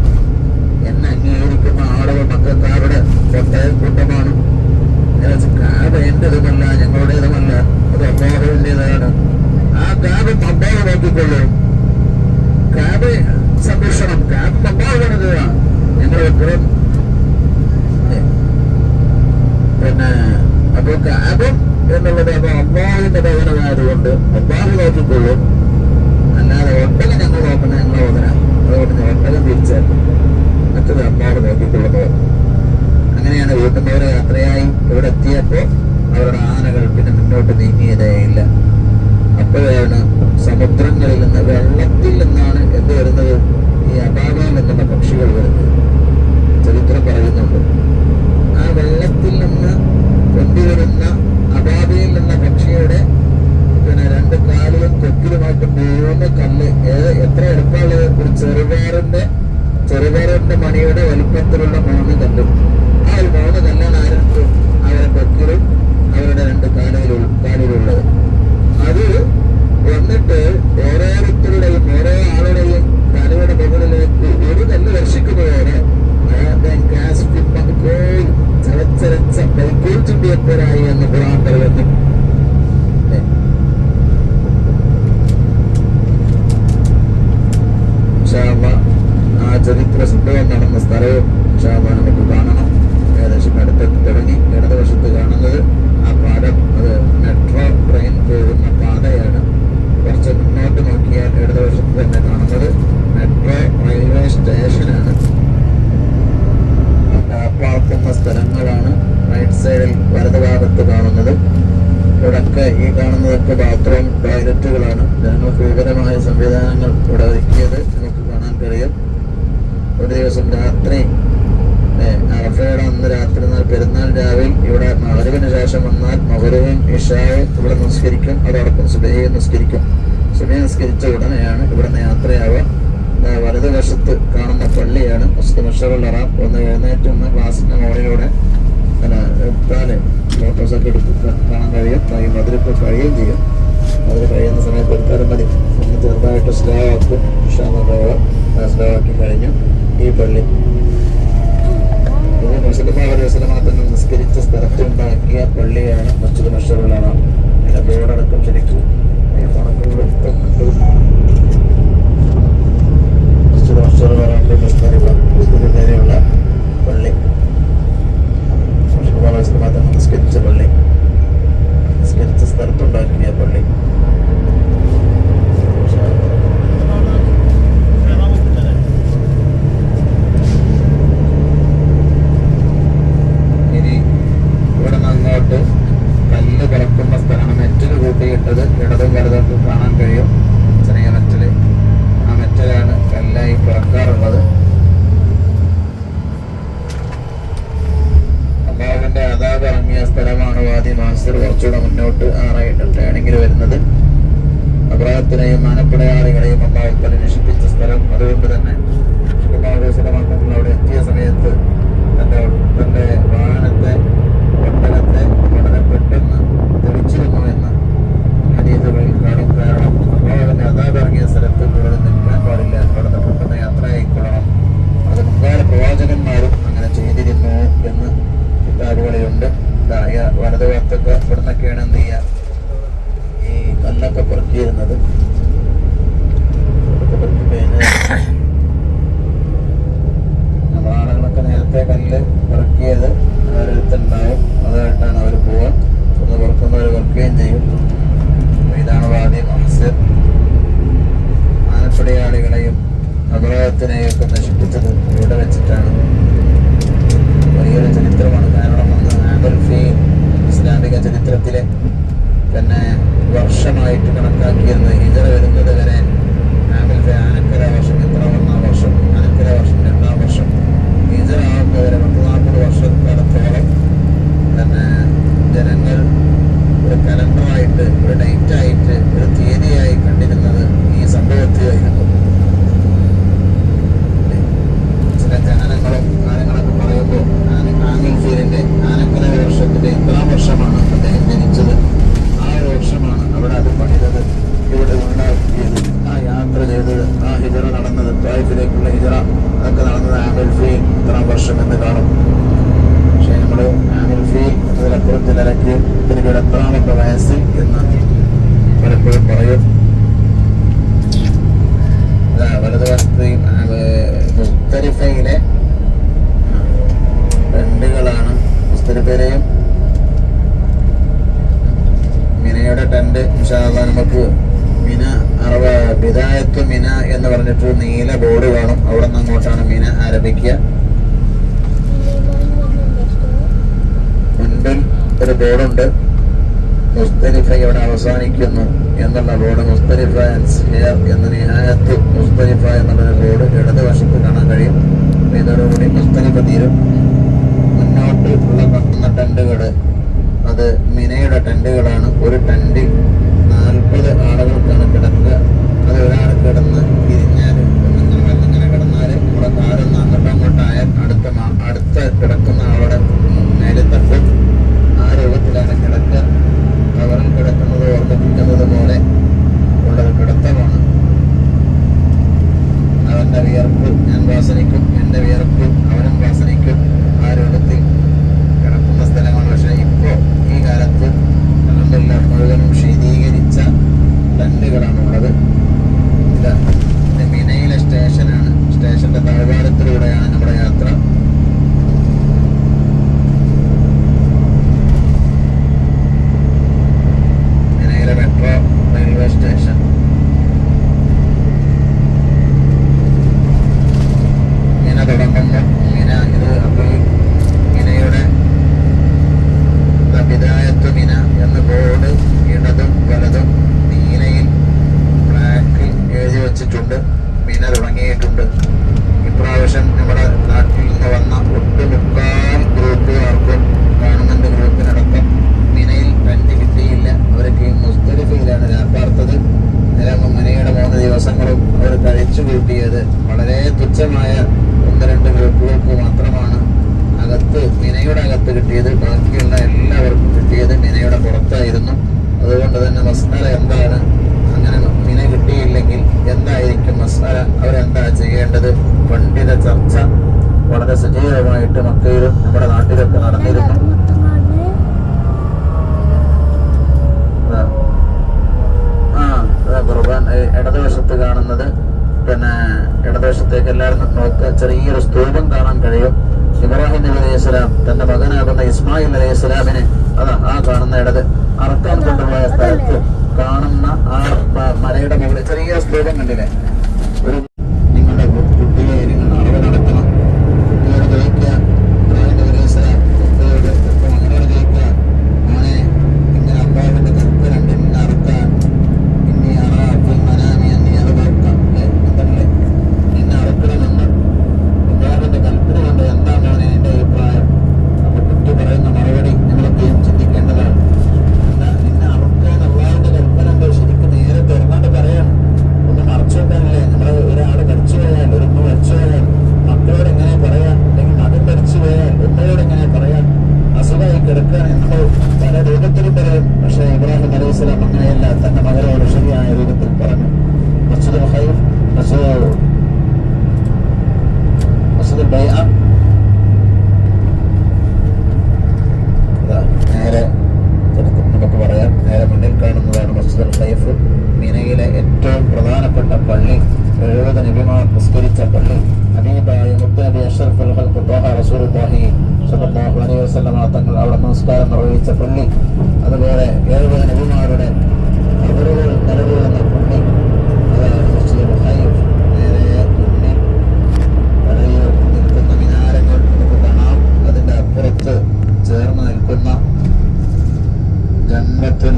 എന്നെ അംഗീകരിക്കുന്ന ആളുകൾ മക്കക്കാരുടെ ഒട്ടകക്കൂട്ടമാണ്. കാബ എന്റേതുമല്ല, ഞങ്ങളുടേതുമല്ല, അത് അല്ലാഹുവിന്റേതാണ്. ആ കാബ് അല്ലാഹു നോക്കിക്കൊള്ളൂ. കാബ് സംരക്ഷണം, കാബ് അല്ലാഹുവിനത്. ഞങ്ങൾ പിന്നെ അപ്പൊ കാബ് എന്നുള്ളത് അത് അല്ലാഹുവിന്റെ ഭവനമായതുകൊണ്ട് സ്ഥലങ്ങളിൽ നിന്ന് വെള്ളത്തിൽ നിന്നാണ് എന്ത് വരുന്നത്, ഈ അബാബയിൽ നിന്നുള്ള പക്ഷികൾ വരുന്നത്. ചരിത്രം പറയുന്നുണ്ട്. ആ വെള്ളത്തിൽ നിന്ന് കൊണ്ടുവരുന്ന അബാബയിൽ നിന്ന പക്ഷിയുടെ രണ്ട് കാലിലും കൊക്കിലുമായിട്ട് 3 കല്ല്, എത്ര എടുക്കാനുള്ളത്, ഒരു ചെറുപയറിന്റെ മണിയുടെ വലിപ്പത്തിലുള്ള 3 കല്ലും. ആ ഒരു 3 കല്ലാണ് ആരെടുത്ത് അവരുടെ കൊക്കിലും അവരുടെ 2 കാലിലുള്ളത്. അത് വന്നിട്ട് ഓരോരുത്തരുടെയും ഓരോ ആളുടെയും തലയുടെ മുകളിലേക്ക് ഒരു കല്ല് വർഷിക്കുന്നതോടെ ചവച്ചരച്ച കൈക്കൂൽ ചുണ്ടിയപ്പോരായി എന്ന് ഖുർആൻ പറയുന്നു. ആ ചരിത്ര സംഭവം നടന്ന സ്ഥലവും നമുക്ക് കാണണം. ഏകദേശം അടുത്തെത്തി തുടങ്ങി. ഇടതുവശത്ത് കാണുന്നത് ആ പാലം, അത് മെട്രോ ട്രെയിൻ പോകുന്ന പാതയാണ്. കുറച്ച് മുന്നോട്ട് നോക്കിയാൽ ഇടതുവശത്ത് തന്നെ കാണുന്നത് മെട്രോ റെയിൽവേ സ്റ്റേഷനാണ്. പാർക്കുന്ന സ്ഥലങ്ങളാണ് റൈറ്റ് സൈഡിൽ വലതുഭാഗത്ത് കാണുന്നത്. ഇവിടൊക്കെ ഈ കാണുന്നതൊക്കെ ബാത്റൂം, ടോയ്ലറ്റുകളാണ്. ജനങ്ങൾക്ക് വിവരമായ സംവിധാനങ്ങൾ ഇവിടെ ഒരുക്കിയത് നമുക്ക് കാണാൻ കഴിയും. ഒരു ദിവസം രാത്രി അറഫയുടെ അന്ന് രാത്രി പെരുന്നാൾ രാവിലെ ഇവിടെ മഗ്‌രിബിന് ശേഷം വന്നാൽ മഗ്‌രിബും ഇശായും ഇവിടെ നിസ്കരിക്കും. അതോടൊപ്പം സുബഹിയും നിസ്കരിക്കും. സുബഹി നിസ്കരിച്ച ഉടനെയാണ് ഇവിടുന്ന് യാത്രയാവുക. വലതുവശത്ത് കാണുന്ന പള്ളിയാണ് മസ്ജിദ് മഷ്അറുൽ ഹറാം. ഒന്ന് എഴുന്നേറ്റുന്ന ക്ലാസിന്റെ മുകളിലൂടെ എടുത്താല് ഫോട്ടോസൊക്കെ എടുത്ത് കാണാൻ കഴിയും. മധുരപ്പ് കഴിയുകയും ചെയ്യും. അതിന് കഴിയുന്ന സമയത്ത് എടുത്താലും മതി. ഒന്ന് ചെറുതായിട്ട് സ്ലോ ആക്കും. സ്ലോ ആക്കി കഴിഞ്ഞു. ഈ പള്ളി ഇത് മുസ്ലിം നിസ്കരിച്ച സ്ഥലത്തുണ്ടാക്കിയ പള്ളിയാണ് മസ്ജിദ് മഷ്അറുൽ ഹറാം. അതിന്റെ ബോർഡടക്കം ശരിക്കും പേരെയുള്ള പള്ളി, നിസ്കരിച്ച പള്ളി, നിസ്കരിച്ച സ്ഥലത്തുണ്ടാക്കിയ പള്ളി. ഇനി ഇവിടെ നിന്ന് അങ്ങോട്ട് കല്ല് പിറക്കുന്ന സ്ഥലമാണ്. മെറ്റല് കൂട്ടിയിട്ടത് ഇടതും വലതും കാണാൻ കഴിയും. ചെറിയ മെറ്റല്, ആ മെറ്റലാണ് കല്ലായി പിറക്കാറുള്ളത്. അള്ളാഹുവിന്റെ അദാബ് ഇറങ്ങിയ സ്ഥലമാണ് വാദി മാസ്റ്റർ. കുറച്ചുകൂടെ മുന്നോട്ട് ടേണിങ്ങിൽ വരുന്നത്. അബ്രാഹത്തിനെയും മാനപ്പടയാളികളെയും അള്ളാഹു നശിപ്പിച്ച സ്ഥലം. അതുകൊണ്ട് തന്നെ അവിടെ എത്തിയ സമയത്ത് തന്റെ വാഹനത്തെ, ഒട്ടകത്തെ വളരെ പെട്ടെന്ന് തെളിച്ചിരുന്നു എന്ന് ഹദീസുകളിൽ കാണും. കാരണം അള്ളാഹുവിന്റെ അദാബ് ഇറങ്ങിയ സ്ഥലത്ത് ഇവിടെ നിൽക്കാൻ പാടില്ല, അവിടെ പെട്ടെന്ന് യാത്ര ആയിക്കൊള്ളണം. അത് മുൻകാല പ്രവാചകന്മാരും അങ്ങനെ ചെയ്തിരുന്നു എന്ന് കിതാബുകളിലുണ്ട്. വലതുഭാഗത്തൊക്കെ ഇവിടുന്നൊക്കെയാണ് എന്ത് ചെയ്യുക, ഈ കല്ലൊക്കെ പെറുക്കിയിരുന്നത്. ആളുകളൊക്കെ നേരത്തെ കല്ല് പെറുക്കിയത് അവരെടുത്തുണ്ടാവും. അതായിട്ടാണ് അവർ പോവുക. ഒന്ന് പെറുക്കുന്നവർ പെറുക്കുകയും ചെയ്യും. ഇതാണ് വാദി മഹ്സിർ. ആനപ്പടയാളികളെയും അബ്രാഹത്തിനെയും ഒക്കെ നശിപ്പിച്ചത് ഇവിടെ വെച്ചിട്ടാണ്. വലിയൊരു ചരിത്രമാണ്. കാരണം ഇസ്ലാമിക ചരിത്രത്തിലെ തന്നെ വർഷമായിട്ട് കണക്കാക്കിയിരുന്നത് ഹിജറ വരുന്നത് വരെ ആനക്കര വർഷം, എത്ര 1-ാം വർഷം, ആനക്കര വർഷം 2-ാം വർഷം, ഹിജറ ആകുമ്പോൾ വരെ 40 വർഷക്കാലത്തോളം തന്നെ ജനങ്ങൾ ഒരു കലണ്ടറായിട്ട്, ഒരു ഡേറ്റായിട്ട്, ഒരു തീയതിയായി കണ്ടിരുന്നത് ഈ സംഭവത്തിലായിരുന്നു. ചില ജനനങ്ങളും കാര്യങ്ങളൊക്കെ പറയുമ്പോൾ ആംഗിൾഫീലിന്റെ ആനക്കര വർഷത്തിന്റെ ഇത്രാം വർഷമാണ് അദ്ദേഹം ജനിച്ചത്. ആ ഒരു വർഷമാണ് അവിടെ അത് പണിതത്, ഇവിടെ ഉണ്ടാക്കിയത്, ആ യാത്ര ചെയ്തത്, ആ ഹിജറ നടന്നത്, തായിഫിലേക്കുള്ള ഹിജറ അതൊക്കെ നടന്നത് ആംഗിൾഫീൽ ഇത്രാം വർഷം എന്ന് കാണും. പക്ഷെ നമ്മള് ആംഗിൾഫീൽ എന്നതിലപ്പുറം ചിലരക്ക് ഇതിന് എത്രാമത്തെ വയസ്സിൽ എന്ന് പലപ്പോഴും പറയും. വലതുവശത്തെയും മുസ്തലിഫയിലെ ടെന്റുകളാണ്. മുസ്തലിഫയിലെയും മിനയുടെ ടെന്റ് ഇൻഷാ അല്ലാഹ് നമുക്ക് മിന ബിദായത്ത് മിന എന്ന് പറഞ്ഞിട്ട് നീല ബോർഡ് കാണും. അവിടെ നിന്ന് അങ്ങോട്ടാണ് മിന ആരംഭിക്കുക. മുൻപിൽ ഒരു ബോർഡുണ്ട്. മുസ്തലിഫ ഇവിടെ അവസാനിക്കുന്നു എന്നുള്ള ബോർഡ് മുസ്തലിഫ എന്ന നിഹായത്ത് മുസ്തലിഫ എന്നുള്ളൊരു ബോർഡ് ഇടതുവശത്ത് കാണാൻ കഴിയും. ഇതോടുകൂടി മുസ്തലിഫ തീരും. മുന്നോട്ട് ഉള്ള കാണുന്ന ടെന്റുകൾ അത് മിനയുടെ ടെന്റുകളാണ്. ഒരു ടെന്റിൽ 40 ആളുകൾക്കാണ് കിടക്കുക. അത് ഒരാൾ കിടന്ന് തിരിഞ്ഞാൽ ഇങ്ങനെ കിടന്നാൽ നമ്മുടെ കാലൊന്ന് അങ്ങോട്ടായാൽ അടുത്ത കിടക്കുന്ന ആളുടെ മേലെ തട്ടും. ആ രൂപത്തിലാണ് കിടക്കുക. അവരിൽ കിടക്കുന്നത് ഓർമ്മിപ്പിക്കുന്നത് പോലെ ഉള്ളത് കിടത്തമാണ്. അവന്റെ വിയർപ്പ് ഞാൻ വാസനിക്കും, എന്റെ വിയർപ്പ് അവനും വാസനിക്കും. ആ രൂപത്തിൽ കിടക്കുന്ന സ്ഥലമാണ്. പക്ഷെ ഇപ്പോ ഈ കാലത്ത് അൽഹംദുലില്ലാ മുഴുവനും ശീതീകരിച്ച ടെന്റുകളാണുള്ളത്. ഇത് മിനയിലെ സ്റ്റേഷനാണ്. സ്റ്റേഷന്റെ താഴ്വാരത്തിലൂടെയാണ് നമ്മുടെ യാത്ര. മിനയിലെ മെട്രോ റെയിൽവേ സ്റ്റേഷൻ. മിന തുടങ്ങുന്നു. മിന ഇത് അപ്പോൾ മിനയുടെ ബിദായത്തു മിന എന്ന ബോർഡ് ഇടതും വലതും നീലയിൽ ബ്ലാക്കിൽ എഴുതി വച്ചിട്ടുണ്ട്. മിന തുടങ്ങിയിട്ടുണ്ട്. ഇപ്രാവശ്യം നമ്മുടെ നാട്ടിൽ നിന്ന് വന്ന ഒട്ടുമുക്കാൽ ഗ്രൂപ്പുകാർക്കും ഗവൺമെന്റ് ഗ്രൂപ്പിനടക്കം മിനയിൽ ടെന്റ് കിട്ടിയില്ല. അവരൊക്കെ മുസ്തലിഫയിലാണ് രാപ്പാർത്തത്. മിനയുടെ 3 ദിവസങ്ങളും അവർ കഴിച്ചു കൂട്ടിയത് വളരെ തുച്ഛമായ 1-2 ഗ്രൂപ്പുകൾക്ക് മാത്രമാണ് മിനയുടെ അകത്ത് കിട്ടിയത്. ബാക്കിയുള്ള എല്ലാവർക്കും കിട്ടിയത് മിനയുടെ പുറത്തായിരുന്നു. അതുകൊണ്ട് തന്നെ മസ്അല എന്താണ്, അങ്ങനെ മിന കിട്ടിയില്ലെങ്കിൽ എന്തായിരിക്കും മസ്അല, അവരെന്താ ചെയ്യേണ്ടത്? പണ്ഡിത ചർച്ച വളരെ സജീവമായിട്ട് മക്കയിലും നമ്മുടെ നാട്ടിലൊക്കെ നടന്നിരുന്നു. ഖുർബാൻ ഇടതുവശത്ത് കാണുന്നത്, പിന്നെ ഇടതുവശത്തേക്ക് എല്ലാവരും നോക്കുക. ചെറിയൊരു സ്തൂപം കാണാൻ കഴിയും. ഇബ്രാഹിം നബി അലൈഹി സ്വലാം തന്റെ മകനാകുന്ന ഇസ്മായിൽ അലൈഹി സ്വലാമിനെ ആ കാണുന്ന ഇടത് അറക്കാൻ കൊണ്ടുപോയ സ്ഥലത്ത് കാണുന്ന ആ മലയുടെ മുകളിൽ ചെറിയ സ്തൂപം കണ്ടില്ലേ? ഒരു നിങ്ങളുടെ കുട്ടിയെ നിങ്ങൾ അറിവ് നടത്തണം. കുട്ടിയോട് ചോദിക്കുക, ഇബ്രാഹിം നബി അലൈഹി സ്വലാം കുട്ടിയോട് മകനോട് ചോദിക്കുക, മോനെ ഇങ്ങനെ അള്ളാഹുവിന്റെ കൽപ്പന നിന്നെ അറക്കാൻ, ഇനി അറാഫിൽ മനാമി എന്നീ അത് നോക്കാം എന്തല്ലേ നിന്നെ അറക്കണമെന്ന് അള്ളാഹുവിന്റെ കൽപ്പന കൊണ്ട് എന്താ മോനെ എന്റെ അഭിപ്രായം? അപ്പൊ കുട്ടി പറയുന്ന മറുപടി നിങ്ങളൊക്കെ ചിന്തിക്കേണ്ടതാണ്. നിന്നെ അറക്കാൻ അള്ളാഹുവിന്റെ കൽപ്പന എന്തോ ശരിക്കും നേരെ തുറന്നാണ്ട് പറയണം. ഒന്ന് മറച്ചു വെക്കാനല്ലേ? നമ്മള് ഒരാള് മരിച്ചു പോയാൽ, ഒരു ഉമ്മ മരിച്ചു പോയാൽ മക്കളോട് എങ്ങനെ പറയാം? അല്ലെങ്കിൽ മകൻ മരിച്ചു പോയാൽ ഉമ്മയോട് എങ്ങനെ പറയാം? അസുഖമായി കിടക്കാൻ നമ്മൾ പല രൂപത്തിലും പറയും. പക്ഷെ ഇബ്രാഹിം അലൈഹി സ്വലാം അങ്ങനെയല്ല, തന്റെ മകനോട് ശരിയായ രൂപത്തിൽ പറഞ്ഞു. മസ്ജിദുൽ ഖൈഫ്, മസ്ജിദുൽ ബൈഅ, നേരെ നമുക്ക് പറയാം, നേരെ മുന്നിൽ കാണുന്നതാണ് മസ്ജിദുൽ ഖൈഫ്. മിനയിലെ ഏറ്റവും പ്രധാനപ്പെട്ട പള്ളി, 70 നബിമാർ നിസ്കരിച്ച പള്ളി, ഹബീബായ മുത്തുനബി അഷ്റഫുൽ ഖൽഖ് ത്വാഹ റസൂലുള്ളാഹി സ്വല്ലല്ലാഹു അലൈഹി വസല്ലം തങ്ങൾ അവിടെ നമസ്കാരം നിർവഹിച്ച പള്ളി, അതുപോലെ 70 നബിമാരുടെ ഖബറുകൾ നിലകൊള്ളുന്ന പള്ളി, അതാണ് മസ്ജിദുൽ ഖൈഫ്. നേരെ മുന്നിൽ പള്ളിയിൽ നിൽക്കുന്ന മിനാരങ്ങൾ നമുക്ക് കാണാം. അതിന്റെ അപ്പുറത്ത് ചേർന്ന് നിൽക്കുന്ന ജന്നത്തുൽ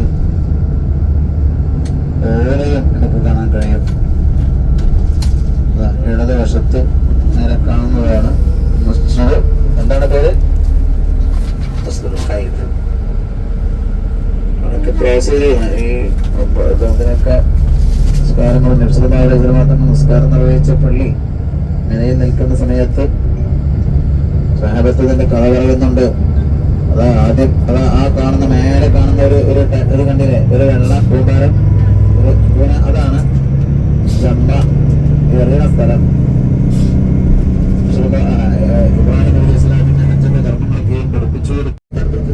ഓലയും നമുക്ക് കാണാൻ കഴിയും. ഇടതുവശത്ത് നേരെ കാണുന്നതാണ് മസ്ജിദ്. എന്താണ് പേര്? മസ്ജിദുൽ ഖൈഫ്. അതൊക്കെ പ്രാസീലാണ്. ഈ ഇതിനൊക്കെ നിസ്കാരങ്ങളും നബിസല്ലല്ലാഹു അലൈഹി വസല്ലം നിസ്കാരം നിർവഹിച്ച പള്ളി. മിനയിൽ നിൽക്കുന്ന സമയത്ത് സഹാബത്തിന്റെ കഥ പറയുന്നുണ്ട്. ആദ്യം ആ കാണുന്ന മേലെ കാണുന്ന ഒരു കണ്ടില്ലേ, ഒരു വെള്ള കൂമ്പാരം, അതാണ് ജമ്മ എറിയണ സ്ഥലം. ഇബ്രാഹിം നബി ഇസ്ലാമിന്റെ ഹജ്ജിന്റെ കർമ്മങ്ങളൊക്കെയും പഠിപ്പിച്ചു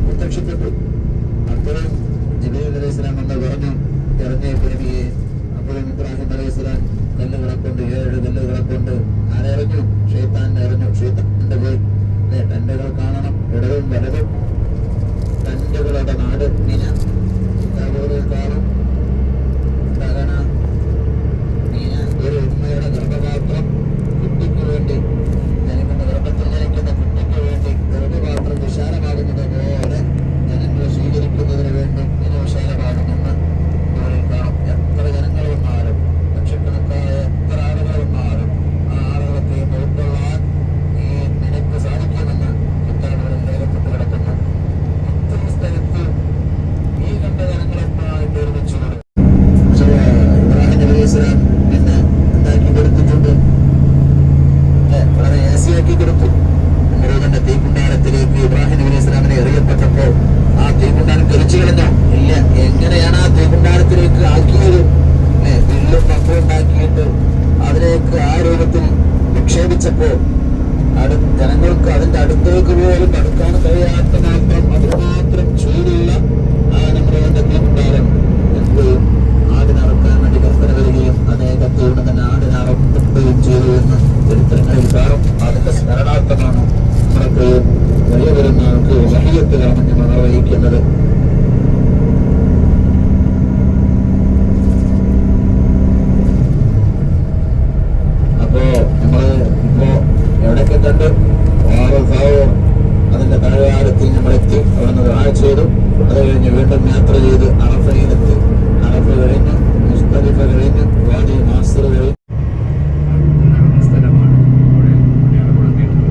പ്രത്യക്ഷപ്പെട്ടു. അപ്പോഴും ജിബ്രീൽ അലൈഹി സ്വലാം എന്ന് പറഞ്ഞു, ഇറങ്ങിയ അപ്പോഴും ഇബ്രാഹിം അലൈഹി സ്വലാം കല്ലുകളെ കൊണ്ട് 7 കല്ലുകളെ കൊണ്ട് ആരെറിഞ്ഞു? ഷെയ്ത്താൻ എറിഞ്ഞു. ഷെയ്ത്താന്റെ പോയി ടെന്റുകൾ കാണണം, ഇടതും വലതും. ടെന്റുകളുടെ നാട് മിന. കാണും എന്താകണം? മിന ഒരു ഉമ്മയുടെ ഗർഭപാത്രം കുട്ടിക്ക് വേണ്ടി, ജനങ്ങളുടെ ഗർഭത്തിൽ ജനിക്കുന്ന കുട്ടിക്ക് വേണ്ടി ഗർഭപാത്രം വിശാലമാകുന്നത് പോലെ ജനങ്ങളെ സ്വീകരിക്കുന്നതിന് വേണ്ടി മിന ജനങ്ങളിലേക്ക് ആ രൂപത്തിൽ നിക്ഷേപിച്ചപ്പോൾ ജനങ്ങൾക്ക് അതിന്റെ അടുത്തേക്ക് പോലും അടുക്കാൻ കഴിയാത്ത മാത്രം അതിനുമാത്രം ചൂടുള്ള ആ നമ്മുടെ തീരുമാനം എത്തുകയും ആടിനറക്കാൻ വേണ്ടി കൽപ്പന വരികയും അതേ കത്തോട് തന്നെ ആടിനറക്കുകയും ചെയ്തു എന്ന് ചരിത്രങ്ങളിൽ കാണും. അതിന്റെ സ്മരണാർത്ഥമാണ് നമ്മൾക്ക് വലിയ പെരുന്നാൾക്ക് വഹിയത്തിലാണ് നമ്മൾ നിർവഹിക്കുന്നത്. അപ്പോ നമ്മള് ഇപ്പോ എവിടെയൊക്കെ കണ്ട് അതിന്റെ താഴ്വാരത്തിൽ നമ്മളെത്തി അവിടുന്ന് ദുആ ചെയ്തു. അത് കഴിഞ്ഞ് വീണ്ടും യാത്ര ചെയ്ത് അറഫയിലെത്തി. അറഫ കഴിഞ്ഞു, മുസ്ദലിഫ കഴിഞ്ഞു, വാദി മാസ്ർ കഴിഞ്ഞു. സ്ഥലമാണ് അവിടെ അടയാളപ്പെടുത്തിയിട്ടുള്ളത്.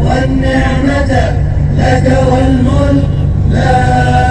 والنعمة لك والملك لا